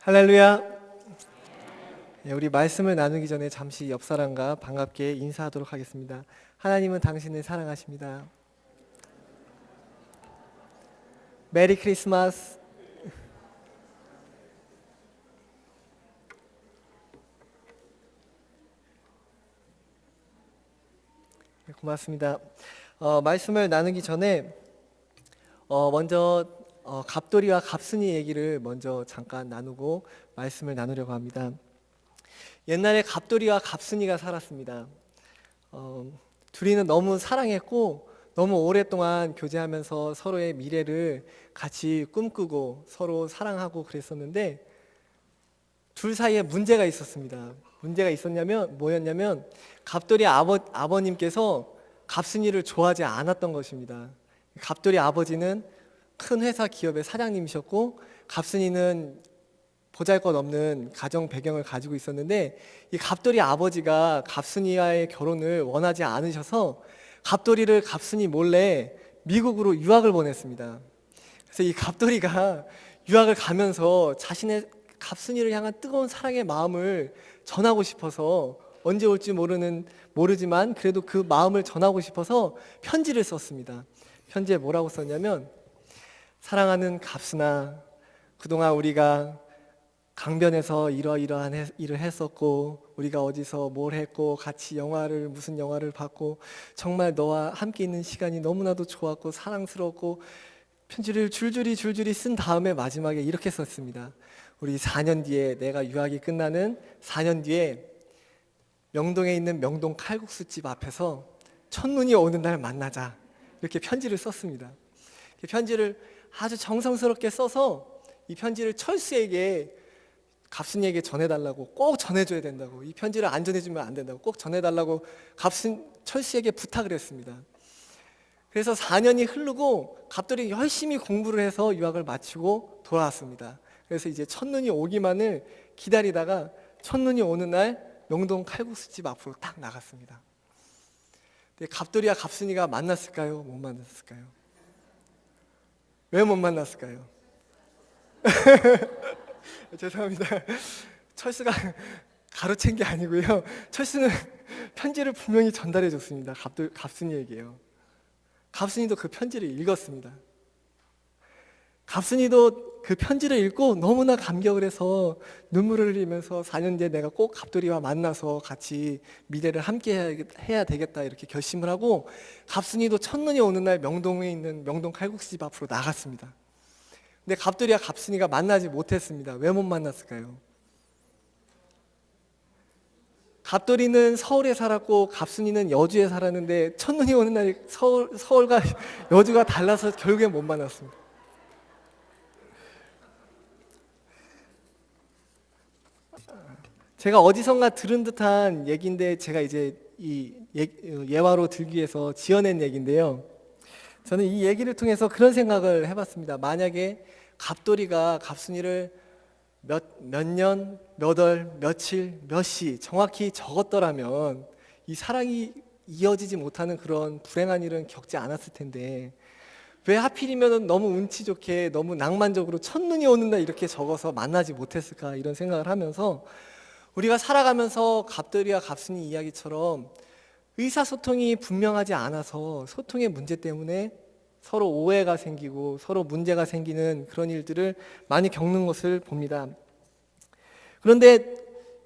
할렐루야. 우리 말씀을 나누기 전에 잠시 옆 사람과 반갑게 인사하도록 하겠습니다. 하나님은 당신을 사랑하십니다. 메리 크리스마스. 고맙습니다. 말씀을 나누기 전에 먼저 갑돌이와 갑순이 얘기를 먼저 잠깐 나누고 말씀을 나누려고 합니다. 옛날에 갑돌이와 갑순이가 살았습니다. 둘이는 너무 사랑했고 너무 오랫동안 교제하면서 서로의 미래를 같이 꿈꾸고 서로 사랑하고 그랬었는데 둘 사이에 문제가 있었습니다. 문제가 뭐였냐면 갑돌이 아버님께서 갑순이를 좋아하지 않았던 것입니다. 갑돌이 아버지는 큰 회사 기업의 사장님이셨고 갑순이는 보잘것없는 가정 배경을 가지고 있었는데 이 갑돌이 아버지가 갑순이와의 결혼을 원하지 않으셔서 갑돌이를 갑순이 몰래 미국으로 유학을 보냈습니다. 그래서 이 갑돌이가 유학을 가면서 자신의 갑순이를 향한 뜨거운 사랑의 마음을 전하고 싶어서 언제 올지 모르지만 그래도 그 마음을 전하고 싶어서 편지를 썼습니다. 편지에 뭐라고 썼냐면, 사랑하는 갑순아, 그동안 우리가 강변에서 이러이러한 일을 했었고 우리가 어디서 뭘 했고 같이 무슨 영화를 봤고 정말 너와 함께 있는 시간이 너무나도 좋았고 사랑스럽고, 편지를 줄줄이 쓴 다음에 마지막에 이렇게 썼습니다. 우리 4년 뒤에, 내가 유학이 끝나는 4년 뒤에 명동에 있는 명동 칼국수집 앞에서 첫눈이 오는 날 만나자, 이렇게 편지를 썼습니다. 편지를 아주 정성스럽게 써서 이 편지를 철수에게, 갑순이에게 전해달라고, 꼭 전해줘야 된다고, 이 편지를 안 전해주면 안 된다고 꼭 전해달라고 철수에게 부탁을 했습니다. 그래서 4년이 흐르고 갑돌이 열심히 공부를 해서 유학을 마치고 돌아왔습니다. 그래서 이제 첫눈이 오기만을 기다리다가 첫눈이 오는 날 명동 칼국수집 앞으로 딱 나갔습니다. 근데 갑돌이와 갑순이가 만났을까요? 못 만났을까요? 왜 못 만났을까요? 죄송합니다. 철수가 가로챈 게 아니고요. 철수는 편지를 분명히 전달해 줬습니다. 갑순이에게요. 갑순이도 그 편지를 읽었습니다. 갑순이도 그 편지를 읽고 너무나 감격을 해서 눈물을 흘리면서 4년 뒤에 내가 꼭 갑돌이와 만나서 같이 미래를 함께 해야 되겠다, 이렇게 결심을 하고 갑순이도 첫눈이 오는 날 명동에 있는 명동 칼국수집 앞으로 나갔습니다. 근데 갑돌이와 갑순이가 만나지 못했습니다. 왜 못 만났을까요? 갑돌이는 서울에 살았고 갑순이는 여주에 살았는데 첫눈이 오는 날 서울과 여주가 달라서 결국에 못 만났습니다. 제가 어디선가 들은 듯한 얘기인데 제가 이제 이 예화로 들기 위해서 지어낸 얘기인데요. 저는 이 얘기를 통해서 그런 생각을 해봤습니다. 만약에 갑돌이가 갑순이를 몇 년, 몇 월, 며칠, 몇 시 정확히 적었더라면 이 사랑이 이어지지 못하는 그런 불행한 일은 겪지 않았을 텐데, 왜 하필이면 너무 운치 좋게 너무 낭만적으로 첫눈이 오는 날 이렇게 적어서 만나지 못했을까, 이런 생각을 하면서 우리가 살아가면서 갑돌이와 갑순이 이야기처럼 의사소통이 분명하지 않아서 소통의 문제 때문에 서로 오해가 생기고 서로 문제가 생기는 그런 일들을 많이 겪는 것을 봅니다. 그런데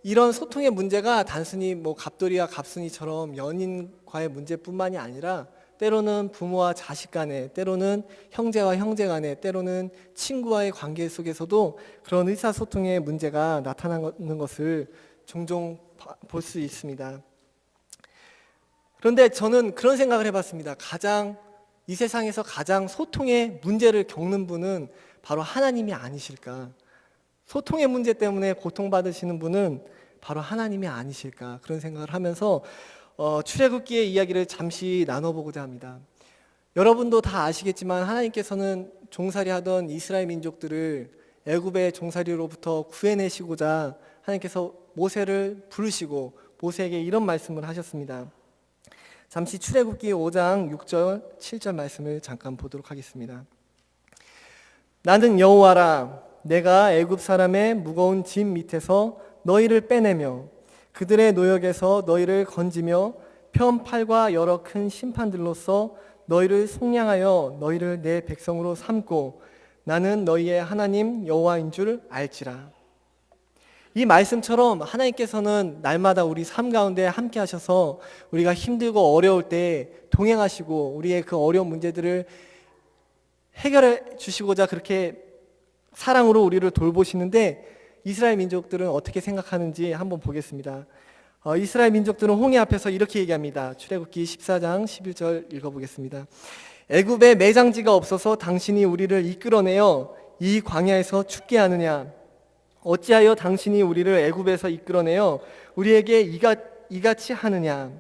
이런 소통의 문제가 단순히 갑돌이와 갑순이처럼 연인과의 문제뿐만이 아니라 때로는 부모와 자식 간에, 때로는 형제와 형제 간에, 때로는 친구와의 관계 속에서도 그런 의사소통의 문제가 나타나는 것을 종종 볼 수 있습니다. 그런데 저는 그런 생각을 해봤습니다. 이 세상에서 가장 소통의 문제를 겪는 분은 바로 하나님이 아니실까? 소통의 문제 때문에 고통받으시는 분은 바로 하나님이 아니실까? 그런 생각을 하면서 출애굽기의 이야기를 잠시 나눠보고자 합니다. 여러분도 다 아시겠지만 하나님께서는 종살이하던 이스라엘 민족들을 애굽의 종살이로부터 구해내시고자 하나님께서 모세를 부르시고 모세에게 이런 말씀을 하셨습니다. 잠시 출애굽기 5장 6절 7절 말씀을 잠깐 보도록 하겠습니다. 나는 여호와라, 내가 애굽 사람의 무거운 짐 밑에서 너희를 빼내며 그들의 노역에서 너희를 건지며 편 팔과 여러 큰 심판들로서 너희를 속량하여 너희를 내 백성으로 삼고 나는 너희의 하나님 여호와인 줄 알지라. 이 말씀처럼 하나님께서는 날마다 우리 삶 가운데 함께 하셔서 우리가 힘들고 어려울 때 동행하시고 우리의 그 어려운 문제들을 해결해 주시고자 그렇게 사랑으로 우리를 돌보시는데, 이스라엘 민족들은 어떻게 생각하는지 한번 보겠습니다. 이스라엘 민족들은 홍해 앞에서 이렇게 얘기합니다. 출애굽기 14장 11절 읽어보겠습니다. 애굽에 매장지가 없어서 당신이 우리를 이끌어내어 이 광야에서 죽게 하느냐? 어찌하여 당신이 우리를 애굽에서 이끌어내어 우리에게 이같이 하느냐?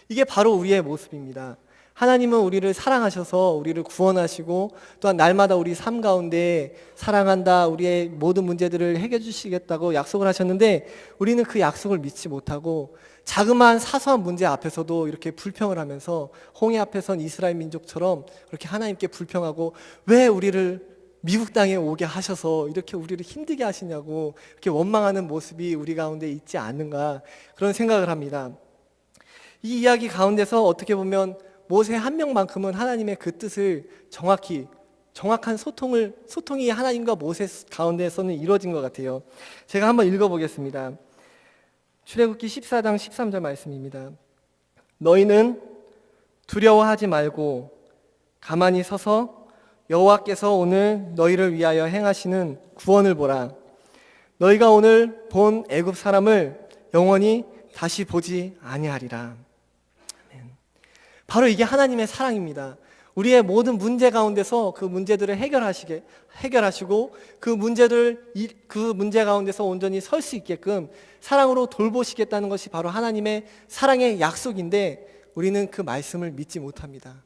이게 바로 우리의 모습입니다. 하나님은 우리를 사랑하셔서 우리를 구원하시고 또한 날마다 우리 삶 가운데 사랑한다, 우리의 모든 문제들을 해결해 주시겠다고 약속을 하셨는데, 우리는 그 약속을 믿지 못하고 자그마한 사소한 문제 앞에서도 이렇게 불평을 하면서 홍해 앞에선 이스라엘 민족처럼 그렇게 하나님께 불평하고, 왜 우리를 미국 땅에 오게 하셔서 이렇게 우리를 힘들게 하시냐고 이렇게 원망하는 모습이 우리 가운데 있지 않는가, 그런 생각을 합니다. 이 이야기 가운데서 어떻게 보면 모세 한 명만큼은 하나님의 그 뜻을 정확한 소통이 하나님과 모세 가운데서는 이루어진 것 같아요. 제가 한번 읽어보겠습니다. 출애굽기 14장 13절 말씀입니다. 너희는 두려워하지 말고 가만히 서서 여호와께서 오늘 너희를 위하여 행하시는 구원을 보라. 너희가 오늘 본 애굽 사람을 영원히 다시 보지 아니하리라. 바로 이게 하나님의 사랑입니다. 우리의 모든 문제 가운데서 그 문제들을 해결하시고 그 문제 가운데서 온전히 설 수 있게끔 사랑으로 돌보시겠다는 것이 바로 하나님의 사랑의 약속인데, 우리는 그 말씀을 믿지 못합니다.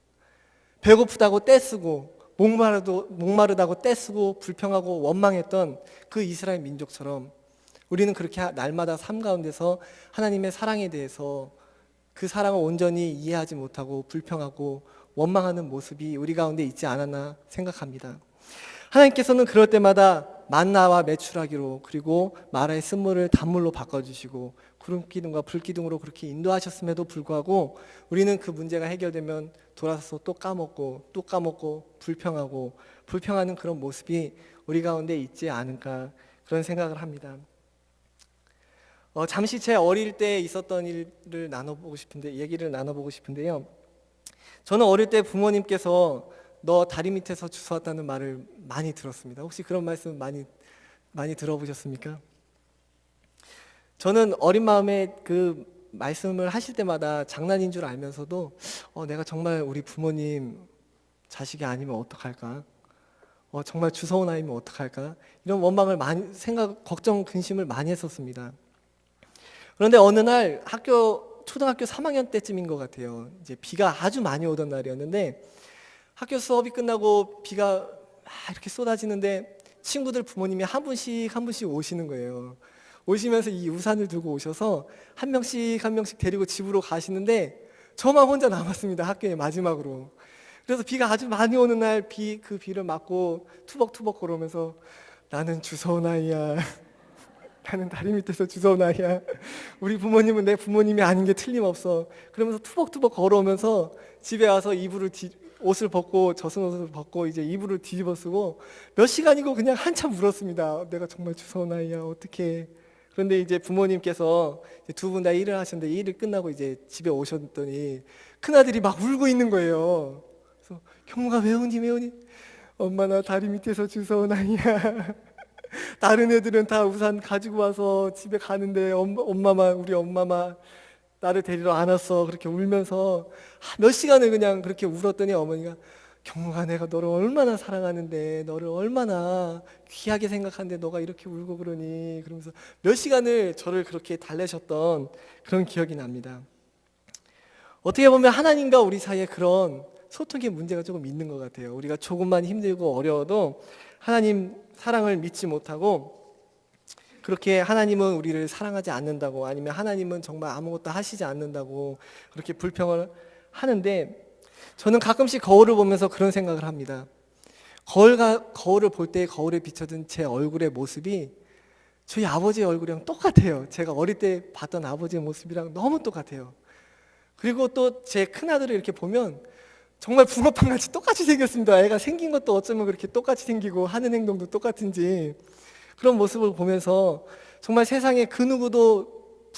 배고프다고 떼쓰고 목마르다고 떼쓰고 불평하고 원망했던 그 이스라엘 민족처럼 우리는 그렇게 날마다 삶 가운데서 하나님의 사랑에 대해서 그 사랑을 온전히 이해하지 못하고 불평하고 원망하는 모습이 우리 가운데 있지 않았나 생각합니다. 하나님께서는 그럴 때마다 만나와 메추라기로, 그리고 마라의 쓴물을 단물로 바꿔주시고 구름기둥과 불기둥으로 그렇게 인도하셨음에도 불구하고 우리는 그 문제가 해결되면 돌아서서 또 까먹고 불평하는 그런 모습이 우리 가운데 있지 않을까, 그런 생각을 합니다. 잠시 제 어릴 때 있었던 얘기를 나눠보고 싶은데요. 저는 어릴 때 부모님께서 너 다리 밑에서 주워왔다는 말을 많이 들었습니다. 혹시 그런 말씀 많이 들어보셨습니까? 저는 어린 마음에 그 말씀을 하실 때마다 장난인 줄 알면서도 내가 정말 우리 부모님 자식이 아니면 어떡할까? 정말 주워온 아이면 어떡할까? 이런 원망을 걱정, 근심을 많이 했었습니다. 그런데 어느 날 초등학교 3학년 때쯤인 것 같아요. 이제 비가 아주 많이 오던 날이었는데 학교 수업이 끝나고 비가 이렇게 쏟아지는데 친구들 부모님이 한 분씩 오시는 거예요. 오시면서 이 우산을 들고 오셔서 한 명씩 데리고 집으로 가시는데 저만 혼자 남았습니다. 학교의 마지막으로. 그래서 비가 아주 많이 오는 날 그 비를 맞고 투벅투벅 걸으면서 나는 주워온 아이야. 나는 다리 밑에서 주워온 아이야. 우리 부모님은 내 부모님이 아닌 게 틀림없어. 그러면서 투벅투벅 걸어오면서 집에 와서 옷을 벗고 젖은 옷을 벗고 이제 이불을 뒤집어 쓰고 몇 시간이고 그냥 한참 울었습니다. 내가 정말 주워온 아이야. 어떡해. 그런데 이제 부모님께서 두 분 다 일을 하셨는데 일을 끝나고 이제 집에 오셨더니 큰아들이 막 울고 있는 거예요. 그래서 경무가 왜 우니? 엄마 나 다리 밑에서 주워온 아이야. 다른 애들은 다 우산 가지고 와서 집에 가는데 우리 엄마만 나를 데리러 안 왔어. 그렇게 울면서 몇 시간을 그냥 그렇게 울었더니 어머니가 경무가 내가 너를 얼마나 사랑하는데, 너를 얼마나 귀하게 생각하는데 너가 이렇게 울고 그러니, 그러면서 몇 시간을 저를 그렇게 달래셨던 그런 기억이 납니다. 어떻게 보면 하나님과 우리 사이에 그런 소통의 문제가 조금 있는 것 같아요. 우리가 조금만 힘들고 어려워도 하나님 사랑을 믿지 못하고 그렇게 하나님은 우리를 사랑하지 않는다고, 아니면 하나님은 정말 아무것도 하시지 않는다고 그렇게 불평을 하는데, 저는 가끔씩 거울을 보면서 그런 생각을 합니다. 거울을 볼 때 거울에 비춰진 제 얼굴의 모습이 저희 아버지의 얼굴이랑 똑같아요. 제가 어릴 때 봤던 아버지의 모습이랑 너무 똑같아요. 그리고 또 제 큰아들을 이렇게 보면 정말 붕어빵 같이 똑같이 생겼습니다. 애가 생긴 것도 어쩌면 그렇게 똑같이 생기고 하는 행동도 똑같은지, 그런 모습을 보면서 정말 세상에 그 누구도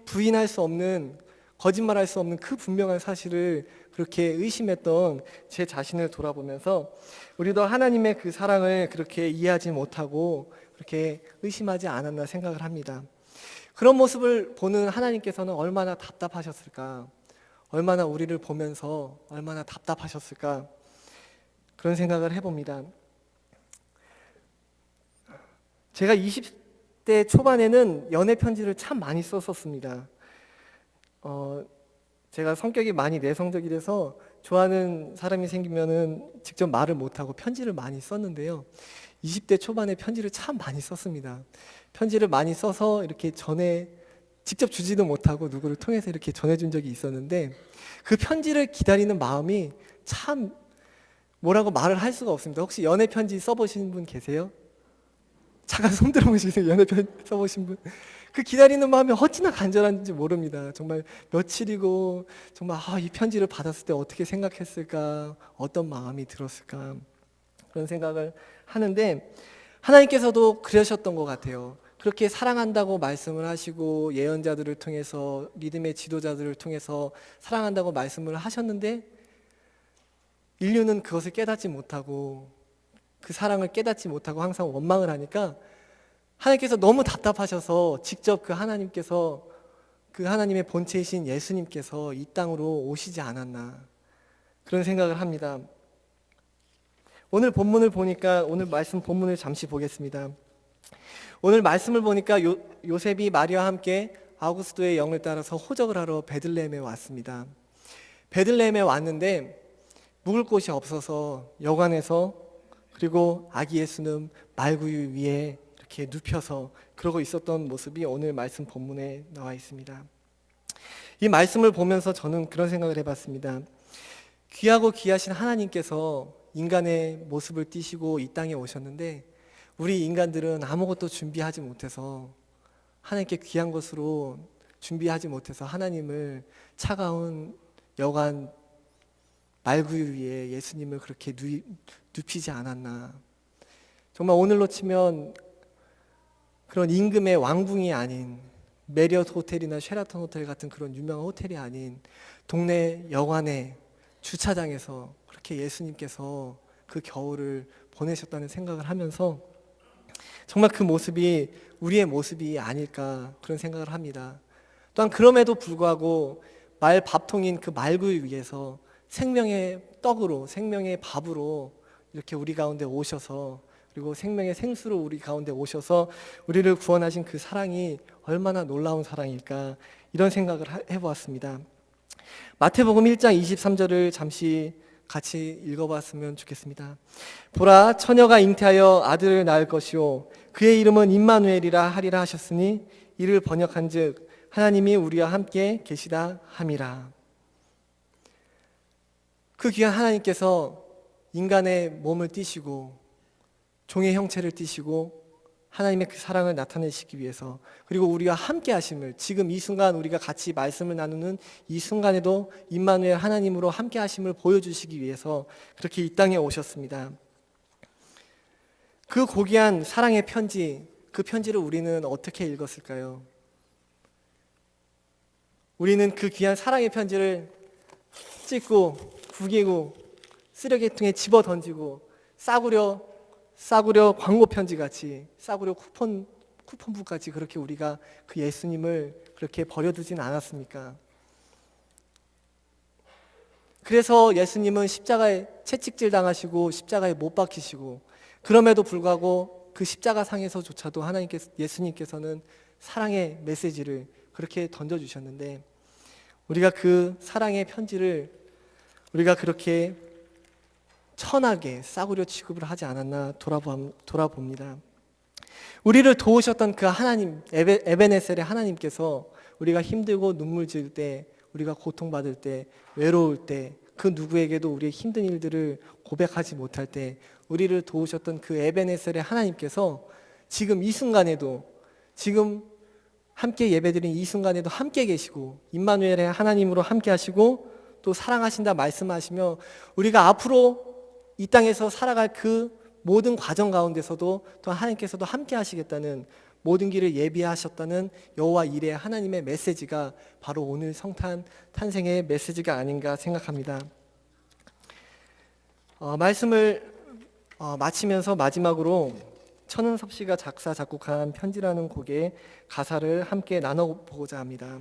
부인할 수 없는, 거짓말할 수 없는 그 분명한 사실을 그렇게 의심했던 제 자신을 돌아보면서 우리도 하나님의 그 사랑을 그렇게 이해하지 못하고 그렇게 의심하지 않았나 생각을 합니다. 그런 모습을 보는 하나님께서는 얼마나 답답하셨을까, 얼마나 우리를 보면서 얼마나 답답하셨을까, 그런 생각을 해봅니다. 제가 20대 초반에는 연애 편지를 참 많이 썼었습니다. 제가 성격이 많이 내성적이라서 좋아하는 사람이 생기면은 직접 말을 못하고 편지를 많이 썼는데요. 20대 초반에 편지를 참 많이 썼습니다. 편지를 많이 써서 이렇게 직접 주지도 못하고 누구를 통해서 이렇게 전해준 적이 있었는데, 그 편지를 기다리는 마음이 참 뭐라고 말을 할 수가 없습니다. 혹시 연애 편지 써보신 분 계세요? 잠깐 손 들어보시겠어요? 연애 편지 써보신 분? 그 기다리는 마음이 어찌나 간절한지 모릅니다. 정말 며칠이고 정말 이 편지를 받았을 때 어떻게 생각했을까, 어떤 마음이 들었을까, 그런 생각을 하는데, 하나님께서도 그러셨던 것 같아요. 그렇게 사랑한다고 말씀을 하시고 예언자들을 통해서, 믿음의 지도자들을 통해서 사랑한다고 말씀을 하셨는데 인류는 그것을 깨닫지 못하고, 그 사랑을 깨닫지 못하고 항상 원망을 하니까 하나님께서 너무 답답하셔서 직접 그 하나님의 본체이신 예수님께서 이 땅으로 오시지 않았나, 그런 생각을 합니다. 오늘 본문을 보니까, 오늘 말씀 본문을 잠시 보겠습니다. 오늘 말씀을 보니까 요셉이 마리아와 함께 아우구스도의 영을 따라서 호적을 하러 베들레헴에 왔습니다. 베들레헴에 왔는데 묵을 곳이 없어서 여관에서, 그리고 아기 예수는 말구유 위에 이렇게 눕혀서 그러고 있었던 모습이 오늘 말씀 본문에 나와 있습니다. 이 말씀을 보면서 저는 그런 생각을 해봤습니다. 귀하고 귀하신 하나님께서 인간의 모습을 띠시고 이 땅에 오셨는데, 우리 인간들은 아무것도 준비하지 못해서, 하나님께 귀한 것으로 준비하지 못해서 하나님을 차가운 여관 말구유 위에 예수님을 그렇게 눕히지 않았나. 정말 오늘로 치면 그런 임금의 왕궁이 아닌, 메리엇 호텔이나 쉐라톤 호텔 같은 그런 유명한 호텔이 아닌 동네 여관의 주차장에서 그렇게 예수님께서 그 겨울을 보내셨다는 생각을 하면서 정말 그 모습이 우리의 모습이 아닐까, 그런 생각을 합니다. 또한 그럼에도 불구하고 말 밥통인 그 말구유 위에서 생명의 떡으로, 생명의 밥으로 이렇게 우리 가운데 오셔서, 그리고 생명의 생수로 우리 가운데 오셔서 우리를 구원하신 그 사랑이 얼마나 놀라운 사랑일까, 이런 생각을 해보았습니다. 마태복음 1장 23절을 잠시 같이 읽어봤으면 좋겠습니다. 보라, 처녀가 잉태하여 아들을 낳을 것이요 그의 이름은 임마누엘이라 하리라 하셨으니 이를 번역한즉 하나님이 우리와 함께 계시다 함이라. 그 귀한 하나님께서 인간의 몸을 띠시고 종의 형체를 띠시고 하나님의 그 사랑을 나타내시기 위해서, 그리고 우리와 함께 하심을, 지금 이 순간 우리가 같이 말씀을 나누는 이 순간에도 임마누엘 하나님으로 함께 하심을 보여주시기 위해서 그렇게 이 땅에 오셨습니다. 그 고귀한 사랑의 편지, 그 편지를 우리는 어떻게 읽었을까요? 우리는 그 귀한 사랑의 편지를 찢고 구기고 쓰레기통에 집어 던지고 싸구려 광고 편지 같이, 싸구려 쿠폰북 같이 그렇게 우리가 그 예수님을 그렇게 버려두진 않았습니까? 그래서 예수님은 십자가에 채찍질 당하시고 십자가에 못 박히시고, 그럼에도 불구하고 그 십자가 상에서조차도 예수님께서는 사랑의 메시지를 그렇게 던져주셨는데, 우리가 그 사랑의 편지를 우리가 그렇게 천하게 싸구려 취급을 하지 않았나 돌아봅니다. 우리를 도우셨던 그 하나님, 에베네셀의 하나님께서 우리가 힘들고 눈물 지을 때, 우리가 고통받을 때, 외로울 때, 그 누구에게도 우리의 힘든 일들을 고백하지 못할 때 우리를 도우셨던 그 에베네셀의 하나님께서 지금 이 순간에도, 지금 함께 예배드린 이 순간에도 함께 계시고 임마누엘의 하나님으로 함께 하시고 또 사랑하신다 말씀하시며 우리가 앞으로 이 땅에서 살아갈 그 모든 과정 가운데서도 또 하나님께서도 함께 하시겠다는, 모든 길을 예비하셨다는 여호와 이레의 하나님의 메시지가 바로 오늘 성탄 탄생의 메시지가 아닌가 생각합니다. 말씀을 마치면서 마지막으로 천은섭 씨가 작사 작곡한 편지라는 곡의 가사를 함께 나눠보고자 합니다.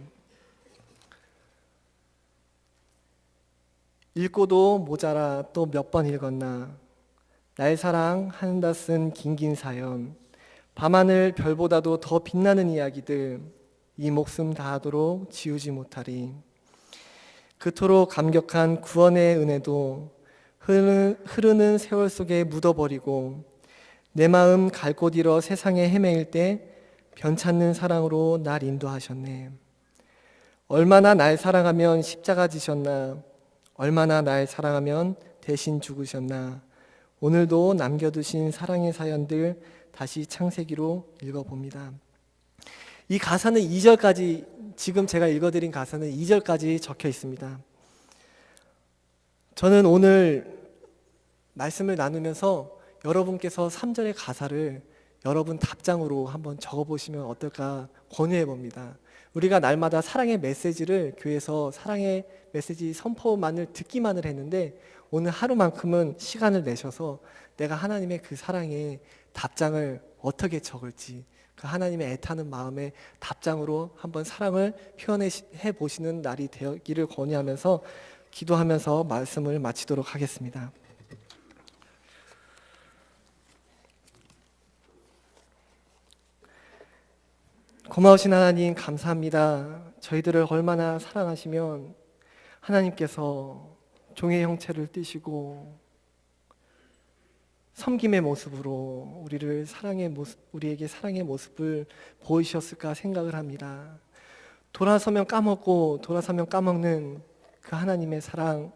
읽고도 모자라 또 몇 번 읽었나, 날 사랑한다 쓴 긴긴 사연, 밤하늘 별보다도 더 빛나는 이야기들, 이 목숨 다하도록 지우지 못하리. 그토록 감격한 구원의 은혜도 흐르는 세월 속에 묻어버리고 내 마음 갈 곳 잃어 세상에 헤매일 때 변찮는 사랑으로 날 인도하셨네. 얼마나 날 사랑하면 십자가 지셨나, 얼마나 날 사랑하면 대신 죽으셨나. 오늘도 남겨두신 사랑의 사연들 다시 창세기로 읽어봅니다. 이 가사는 2절까지, 지금 제가 읽어드린 가사는 2절까지 적혀 있습니다. 저는 오늘 말씀을 나누면서 여러분께서 3절의 가사를 여러분 답장으로 한번 적어보시면 어떨까 권유해 봅니다. 우리가 날마다 사랑의 메시지를 교회에서 사랑의 메시지 선포만을 듣기만을 했는데 오늘 하루만큼은 시간을 내셔서 내가 하나님의 그 사랑의 답장을 어떻게 적을지, 그 하나님의 애타는 마음의 답장으로 한번 사랑을 표현해 보시는 날이 되기를 권유하면서 기도하면서 말씀을 마치도록 하겠습니다. 고마우신 하나님 감사합니다. 저희들을 얼마나 사랑하시면 하나님께서 종의 형체를 띠시고 섬김의 모습으로 우리에게 사랑의 모습을 보이셨을까 생각을 합니다. 돌아서면 까먹고 돌아서면 까먹는 그 하나님의 사랑,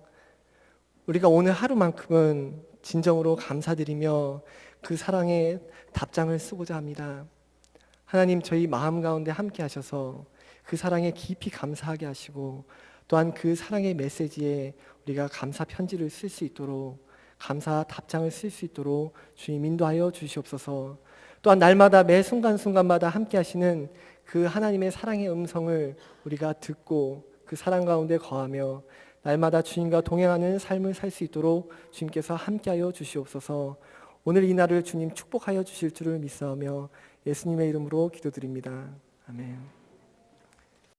우리가 오늘 하루만큼은 진정으로 감사드리며 그 사랑의 답장을 쓰고자 합니다. 하나님, 저희 마음 가운데 함께 하셔서 그 사랑에 깊이 감사하게 하시고 또한 그 사랑의 메시지에 우리가 감사 편지를 쓸 수 있도록, 감사 답장을 쓸 수 있도록 주님 인도하여 주시옵소서. 또한 날마다 매 순간순간마다 함께 하시는 그 하나님의 사랑의 음성을 우리가 듣고 그 사랑 가운데 거하며 날마다 주님과 동행하는 삶을 살 수 있도록 주님께서 함께하여 주시옵소서. 오늘 이 날을 주님 축복하여 주실 줄을 믿사오며 예수님의 이름으로 기도드립니다. 아멘.